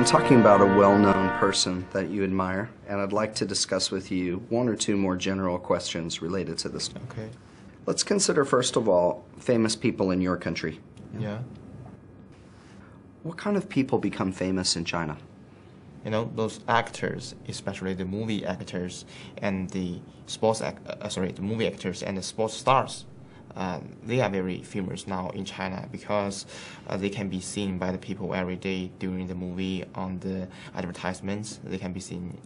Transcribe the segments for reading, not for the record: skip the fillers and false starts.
talking about a well-known person that you admire, and I'd like to discuss with you one or two more general questions related to this. Okay. Let's consider, first of all, famous people in your country. Yeah. What kind of people become famous in China? You know, those actors, especially the movie actors and the the movie actors and the sports stars, they are very famous now in China because they can be seen by the people every day during the movie, on the advertisements. They can be seen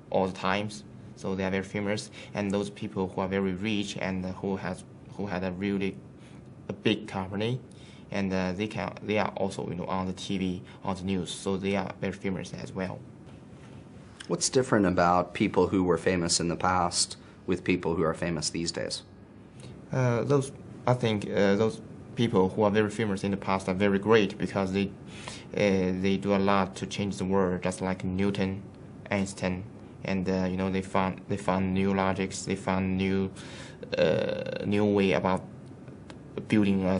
all the times, so they are very famous. And those people who are very rich and who had a really big company, and they are also on the TV, on the news, so they are very famous as well. What's different about people who were famous in the past with people who are famous these days? I think those people who are very famous in the past are very great because they do a lot to change the world, just like Newton, Einstein, and they found new logics, they found new way about building a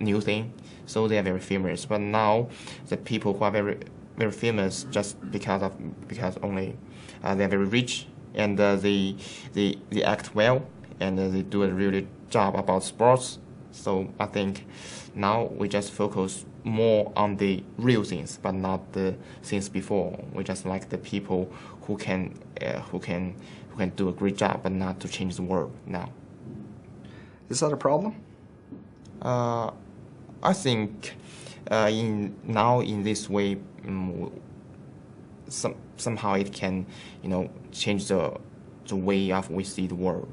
new thing. So they are very famous. But now the people who are very very famous just because only they are very rich, and they act well, and they do a really job about sports. So I think now we just focus more on the real things, but not the things before. We just like the people who can do a great job, but not to change the world now. Is that a problem? I think in this way, somehow it can change the way of we see the world,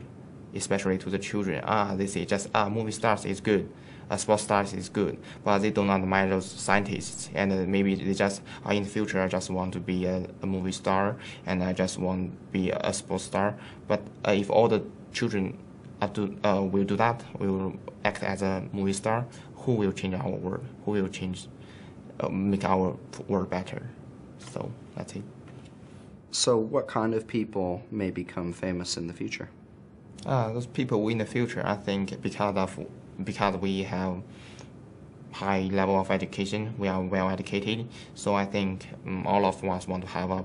especially to the children. They say just movie stars is good, sports stars is good, but they don't admire those scientists, and maybe they just in the future I just want to be a movie star, and I just want to be a sports star. But if all the children will do that, we will act as a movie star, who will change our world? Who will make our world better? So that's it. So what kind of people may become famous in the future? Those people in the future, I think, because we have high level of education, we are well educated. So I think all of us want to have a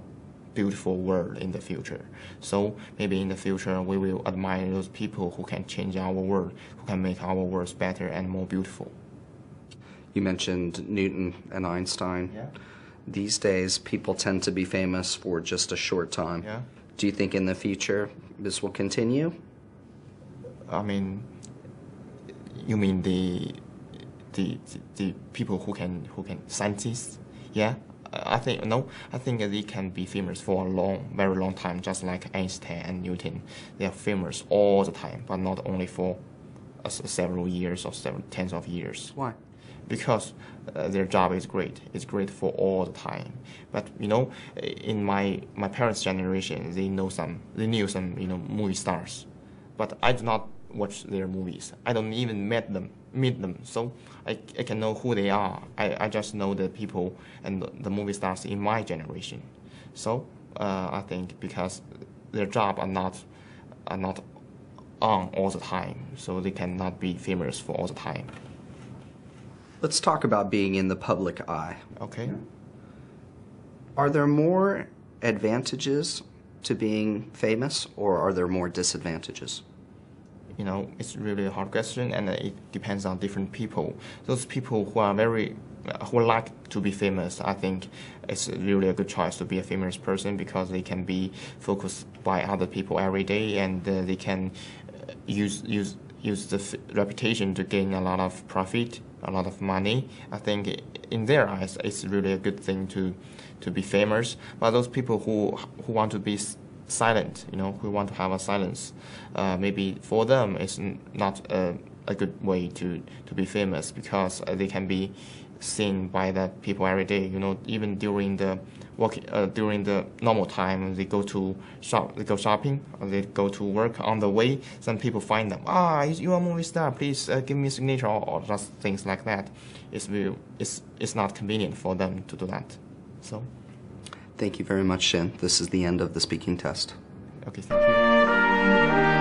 beautiful world in the future. So maybe in the future we will admire those people who can change our world, who can make our world better and more beautiful. You mentioned Newton and Einstein. Yeah. These days, people tend to be famous for just a short time. Yeah. Do you think in the future this will continue? I mean, you mean the people who can scientists? Yeah. I think they can be famous for a very long time, just like Einstein and Newton. They are famous all the time, but not only for several years or several tens of years. Why? Because their job is great. It's great for all the time. But in my parents' generation, they knew some movie stars, but I do not watch their movies. I don't even meet them, so I can know who they are. I just know the people and the movie stars in my generation. So I think because their job are not on all the time, so they cannot be famous for all the time. Let's talk about being in the public eye. Okay. Are there more advantages to being famous, or are there more disadvantages? It's really a hard question, and it depends on different people. Those people who like to be famous, I think it's really a good choice to be a famous person because they can be focused by other people every day, and they can use the reputation to gain a lot of profit, a lot of money. I think in their eyes, it's really a good thing to be famous. But those people who want to be silent, who want to have a silence, maybe for them it's not a good way to be famous because they can be seen by the people every day. Even during the normal time, they go shopping, or they go to work. On the way, some people find them. You are a movie star. Please give me a signature, or just things like that. It's not convenient for them to do that. So. Thank you very much, Shin. This is the end of the speaking test. Okay, thank you.